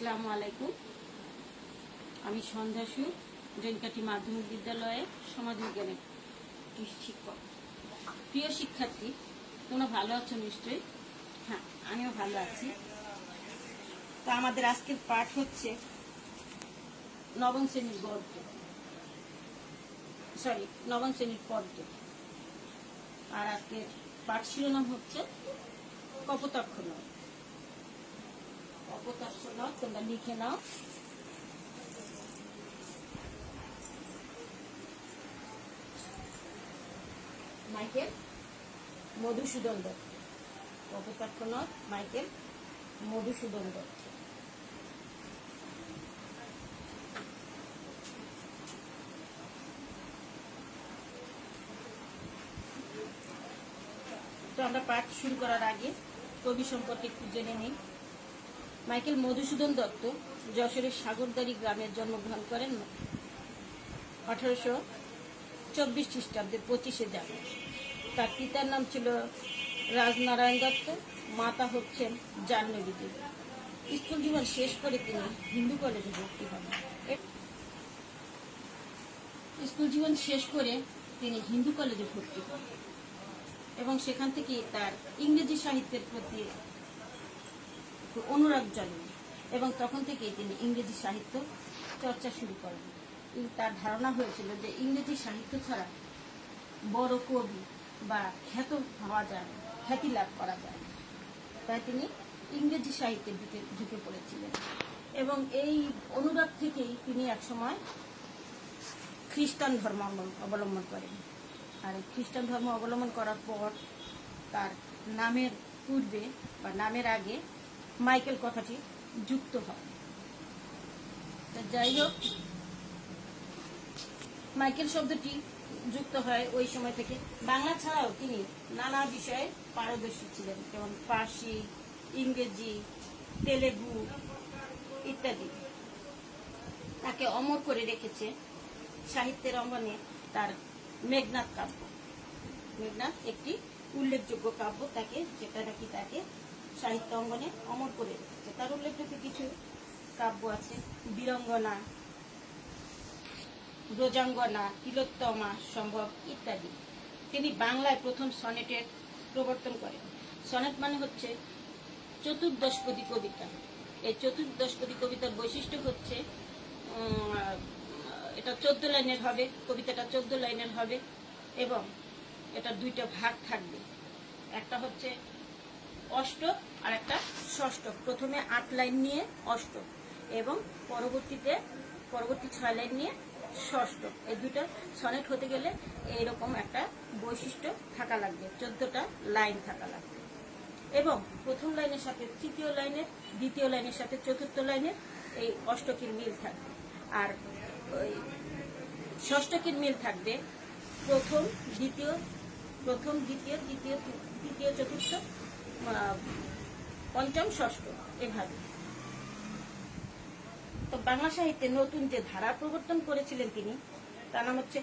আসসালামু আলাইকুম। আমি সন্ধ্যা সুর, জৈনকাঠি মাধ্যমিক বিদ্যালয়ে সমাজ বিজ্ঞানের শিক্ষক। প্রিয় শিক্ষার্থী, তোমরা ভালো আছো নিশ্চয়ই? হ্যাঁ, আমিও ভালো আছি। তো আমাদের আজকের পাঠ হচ্ছে নবম শ্রেণীর পদ্য। আর আজকের পাঠ শিরোনাম হচ্ছে কপোতাক্ষ নদ। কপোতাক্ষ নদ তোমরা লিখে নাও। মাইকেল মধুসূদন দত্ত। কপোতাক্ষ নদ, মাইকেল মধুসূদন দত্ত। তো আমরা পাঠ শুরু করার আগে কবি সম্পর্কে একটু জেনে নিই। মাইকেল মধুসূদন দত্ত যশোরের সাগরদাড়ি গ্রামে জন্মগ্রহণ করেন 1824 খ্রিস্টাব্দের 25শে জানুয়ারি। তার পিতার নাম ছিল রাজনারায়ণ দত্ত, মাতা হচ্ছেন জাহ্নবী দেবী। স্কুল জীবন শেষ করে তিনি হিন্দু কলেজে ভর্তি হন। এবং সেখান থেকে তার ইংরেজি সাহিত্যের প্রতি অনুরাগ জন্মে এবং তখন থেকেই তিনি ইংরেজি সাহিত্য চর্চা শুরু করেন। তার ধারণা হয়েছিল যে ইংরেজি সাহিত্য ছাড়া বড় কবি বা খ্যাতি লাভ করা যায় না। তাই তিনি ইংরেজি সাহিত্যের দিকে ঝুঁকে পড়েছিলেন এবং এই অনুরাগ থেকেই তিনি একসময় খ্রিস্টান ধর্ম অবলম্বন করেন। আর এই খ্রিস্টান ধর্ম অবলম্বন করার পর তার নামের পূর্বে বা নামের আগে মাইকেল কথাটি যুক্ত হয়। যাই হোক, মাইকেল শব্দটি যুক্ত হয় ওই সময় থেকে। বাংলা ছাড়াও তিনি নানা বিষয়ে পারদর্শী ছিলেন, যেমন ফার্সি, ইংরেজি, তেলেগু ইত্যাদি। তাকে অমর করে রেখেছে সাহিত্যের অঙ্গনে তার মেঘনাদ কাব্য। মেঘনাদ একটি উল্লেখযোগ্য কাব্য, যেটা নাকি তাকে সাহিত্য অঙ্গনে অমর করে রেখেছে। তার উল্লেখযোগ্য কিছু কাব্য আছে: বীরঙ্গনা, ব্রজাঙ্গনা, তিলোত্তমা সম্ভব ইত্যাদি। তিনি বাংলায় প্রথম সনেটের প্রবর্তন করেন। সনেট মানে হচ্ছে চতুর্দশপদী কবিতা। এই চতুর্দশপদী কবিতার বৈশিষ্ট্য হচ্ছে এটা 14 লাইনের হবে, কবিতাটা 14 লাইনের হবে এবং এটা দুইটা ভাগ থাকবে। একটা হচ্ছে অষ্টক আর একটা ষষ্ঠক। প্রথমে 8 লাইন নিয়ে অষ্টক এবং পরবর্তী 6 লাইন নিয়ে ষষ্ঠক। এই দুইটা সনেট হতে গেলে এইরকম একটা বৈশিষ্ট্য থাকা লাগবে, 14টা লাইন থাকা লাগবে এবং প্রথম লাইনের সাথে তৃতীয় লাইনের, দ্বিতীয় লাইনের সাথে চতুর্থ লাইনের এই অষ্টকের মিল থাকবে। আর ওই ষষ্ঠকের মিল থাকবে প্রথম দ্বিতীয়, তৃতীয়, চতুর্থ, পঞ্চম, ষষ্ঠ, এভাবে। তো বাংলা সাহিত্যে নতুন যে ধারা প্রবর্তন করেছিলেন তিনি, তার নাম হচ্ছে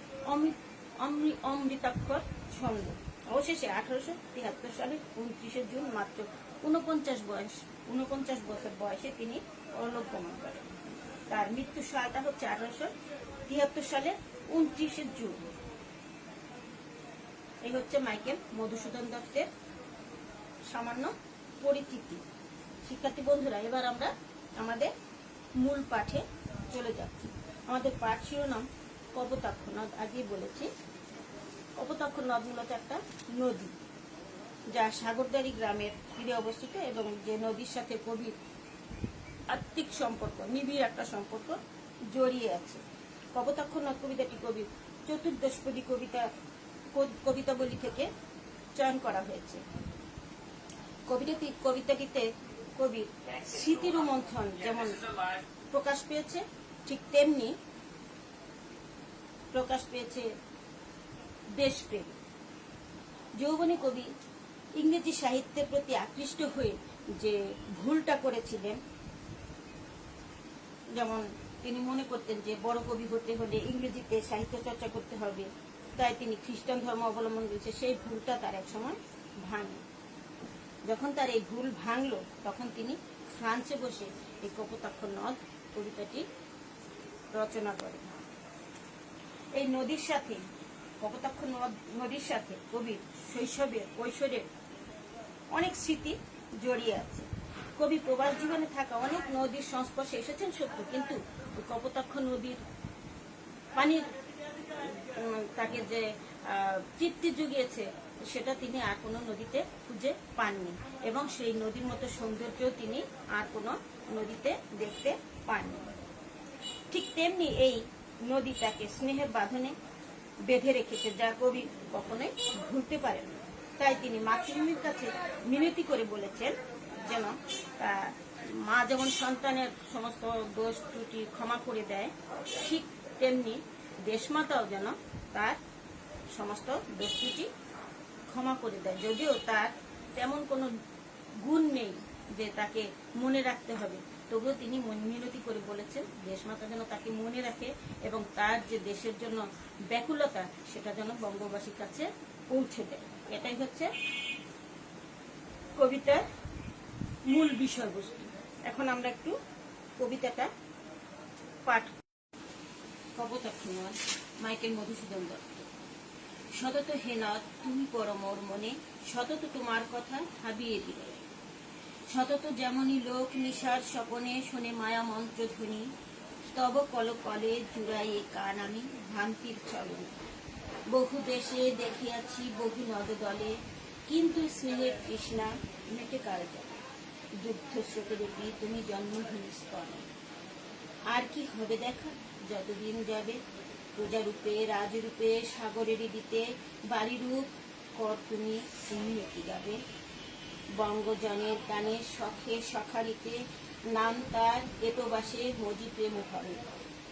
অমৃতাক্ষর ছন্দ। অবশেষে 1873 সালের 29শে জুন মাত্র 49 বছর বয়সে তিনি পরলোক গমন করেন। তার মৃত্যু সালটা হচ্ছে 1873 সালের 29শে জুন। এই হচ্ছে মাইকেল মধুসূদন দত্তের সামান্য পরিচিতি। শিক্ষার্থী বন্ধুরা, এবার আমরা আমাদের মূল পাঠে চলে যাচ্ছি। আমাদের পাঠ শিরোনাম কপোতাক্ষ নদ। আগেই বলেছি, কপোতাক্ষ নদ মূলত একটা নদী যা সাগরদাড়ি গ্রামের তীরে অবস্থিত এবং যে নদীর সাথে কবির আত্মিক সম্পর্ক, নিবিড় একটা সম্পর্ক জড়িয়ে আছে। কপোতাক্ষ নদ কবিতাটি কবির চতুর্দশপদী কবিতাবলী থেকে চয়ন করা হয়েছে। কবিতাটিতে কবির স্মৃতি রোমন্থন যেমন প্রকাশ পেয়েছে, ঠিক তেমনি প্রকাশ পেয়েছে দেশপ্রেম। যৌবনী কবি ইংরেজি সাহিত্যের প্রতি আকৃষ্ট হয়ে যে ভুলটা করেছিলেন, যেমন তিনি মনে করতেন যে বড় কবি হতে হলে ইংরেজিতে সাহিত্য চর্চা করতে হবে, তাই তিনি খ্রিস্টান ধর্ম অবলম্বন করেছে। সেই ভুলটা তার এক সময় ভাঙল। যখন তার এই ভুল ভাঙল, তখন তিনি ফ্রান্সে বসে এই কপোতাক্ষ নদ কবিতাটি রচনা করেন। এই নদীর সাথে, কপোতাক্ষ নদীর সাথে কবির শৈশবের কৈশোরের অনেক স্মৃতি জড়িয়ে আছে। কবি প্রবাস জীবনে থাকা অনেক নদীর সংস্পর্শে এসেছেন সত্য, কিন্তু কপোতাক্ষ নদীর পানির তাকে যে তৃপ্তি জুগিয়েছে সেটা তিনি আর কোনো নদীতে খুঁজে পাননি, এবং সেই নদীর মতো সৌন্দর্য তিনি আর কোনো নদীতে দেখতে পাননি। ঠিক তেমনি এই নদী তাকে স্নেহের বাঁধনে বেঁধে রেখেছে, যা কবি কখনোই ভুলতে পারেন না। তাই তিনি মাতৃভূমির কাছে মিনতি করে বলেছেন যেন মা যেমন সন্তানের সমস্ত দোষ ত্রুটি ক্ষমা করে দেয়, ঠিক তেমনি দেশমাতাও যেন তার সমস্ত দোষ ত্রুটি ক্ষমা করে দেয়। যদিও তার তেমন কোনো গুণ নেই যে তাকে মনে রাখতে হবে, তবুও তিনি মিনতি করে বলেছেন দেশমাতা যেন তাকে মনে রাখে এবং তার যে দেশের জন্য ব্যাকুলতা সেটা যেন বঙ্গবাসীর কাছে পৌঁছে দেয়। এটাই হচ্ছে কবিতার মূল বিষয়বস্তু। এখন আমরা একটু কবিতাটা পাঠ। কপোতাক্ষ নদ, মাইকেল মধুসূদন দত্ত। সতত হে নদ তুমি পড়ো মোর মনে, সতত তোমার কথা ভাবিয়ে দিলে। সতত যেমনই লোক নিশার স্বপনে শোনে মায়া মন্ত্র ধ্বনি, তব কল কলে জুড়াই কান আমি ভ্রান্তির চলনে। বহু দেশে দেখিয়াছি বহু নদ দলে, কিন্তু স্নেহের তৃষ্ণা মেটে কার জলে। দুগ্ধ স্রোতরূপী তুমি জন্মভূমি স্তনে, আর কি হবে দেখা যতদিন যাবে। প্রজারূপে রাজরূপে সাগরেরই দিতে, বাড়িরূপ কর তুমি কি গাবে। বঙ্গজনের কানে শখে সখারিতে, নাম তার এতবাসে মজি প্রেম ভরে।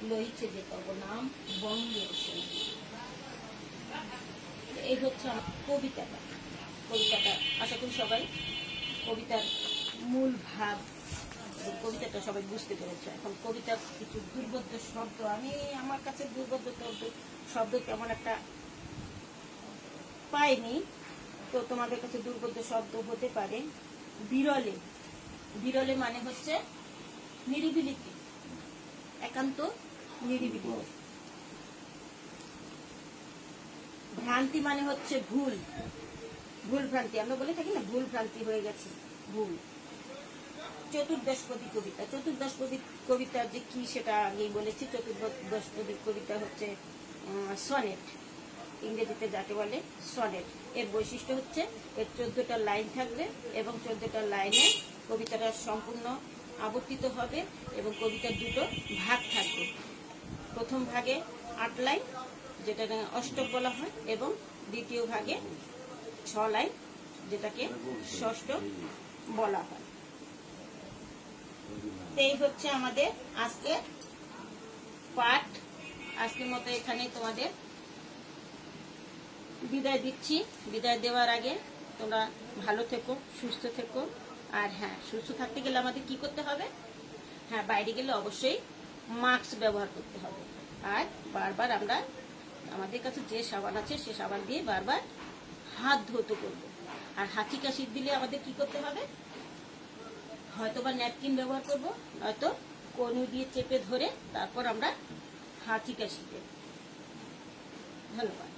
লইছে যে তব নাম বঙ্গের সঙ্গে। এই হচ্ছে আমার কবিতাটা। আশা করি সবাই কবিতার মূল ভাব, কবিতাটা সবাই বুঝতে পেরেছে। এখন কবিতার কিছু দুর্বোধ্য শব্দ, আমার কাছে দুর্বোধ্য শব্দ তেমন একটা পাইনি, তো তোমাদের কাছে দুর্বোধ্য শব্দ হতে পারে। বিরলে, বিরলে মানে হচ্ছে নিরিবিলিতে, একান্ত নিরিবিলি। ভ্রান্তি মানে হচ্ছে ভুল, ভুল ভ্রান্তি আমরা বলে থাকি না, ভুল ভ্রান্তি হয়ে গেছে, ভুল। চতুর্দশপদী কবিতা, চতুর্দশপদী কবিতা যে কি সেটা আগেই বলেছি। চতুর্দশপদী কবিতা হচ্ছে সনেট, ইংরেজিতে যাকে বলে সনেট। এর বৈশিষ্ট্য হচ্ছে এর 14টা লাইন থাকবে এবং 14টা লাইনে কবিতাটা সম্পূর্ণ আবর্তিত হবে এবং কবিতার দুটো ভাগ থাকবে। প্রথম ভাগে 8 লাইন, যেটা অষ্টক বলা হয়, এবং দ্বিতীয় ভাগে 6 লাইন, যেটাকে ষষ্ঠক বলা হয়। এই হচ্ছে আমাদের আজকে পাঠ। আজকের মতো এখানে তোমাদের বিদায় দিচ্ছি। বিদায় দেওয়ার আগে তোমরা ভালো থেকো, সুস্থ থেকো। আর হ্যাঁ, সুস্থ থাকতে গেলে আমাদের কি করতে হবে? হ্যাঁ, বাইরে গেলে অবশ্যই মাস্ক ব্যবহার করতে হবে। আর বারবার আমরা আমাদের কাছে যে সাবান আছে সে সাবান দিয়ে বারবার হাত ধুতে করবো। আর হাঁচি কাশি দিলে আমাদের কি করতে হবে? হয়তো বা ন্যাপকিন ব্যবহার করবো, নয়তো কনু দিয়ে চেপে ধরে তারপর আমরা হাঁচি কাশি দেব। ধন্যবাদ।